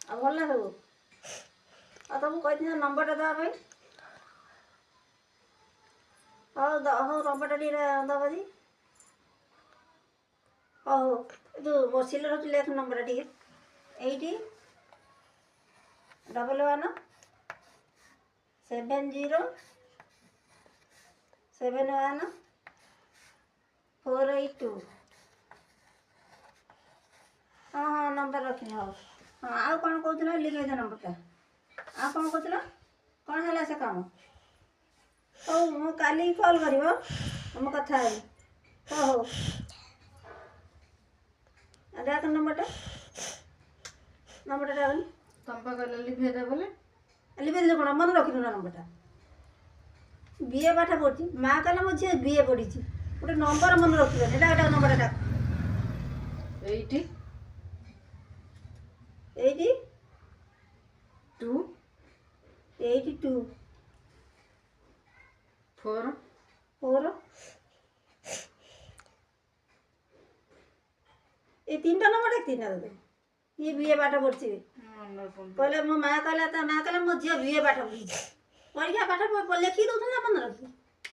ଆଉ ଭଲ ନା ସବୁ? ଆଉ ତମକୁ କହିଥିଲି ନମ୍ବରଟା ଦେବା ପାଇଁ। ହଉ ହଉ ନମ୍ବରଟା ଟିକେ ଦେବ ଦି। ହଉ ଯେଉଁ ବସିଲେ ରହୁଛି ଲେଖ ନମ୍ବରଟା ଟିକେ। 8811714182। ହଁ ହଁ ନମ୍ବର ରଖିନି। ହଉ ହଁ ଆଉ କ'ଣ କହୁଥିଲ? ଲିଖେଇଦିଅ ନମ୍ବରଟା। ଆଉ କ'ଣ କହୁଥିଲ? କ'ଣ ହେଲା ସେ କାମ? ହଉ ମୁଁ କାଲି କଲ୍ କରିବ, ମୁଁ କଥା ହେବି। ହଉ ହଉ ଡାକ ନମ୍ବରଟା ଡାକନି। ତମ୍ପା କହିଲେ ଲିଭେଇଦେ ବୋଲି। ଲିଭେଇଦେଲେ କ'ଣ ମନେ ରଖିଲୁ ନା ନମ୍ବରଟା? ବିଏ ପାଠ ପଢ଼ୁଛି, ମା କହିଲା ମୋ ଝିଅ ବିଏ ପଢ଼ିଛି, ଗୋଟେ ନମ୍ବର ମନେ ରଖିବନି। ଏଇଟା ଗୋଟେ ନମ୍ବରଟା ଡାକ। 82 4 এই 3টা ନମ୍ବର ଡାକିଥିଲି ନା ତତେ? ଇଏ ବିଏ ପାଠ ପଢ଼ୁଛି କହିଲେ, ମୋ ମା କହିଲା, ତା ମା କହିଲା ମୋ ଝିଅ ବିଏ ପାଠ ପଢ଼ିଛି। ପରୀକ୍ଷା ପାଠ ଲେଖିକି ଦେଉଛନ୍ତି ନା ମନେ ରଖି?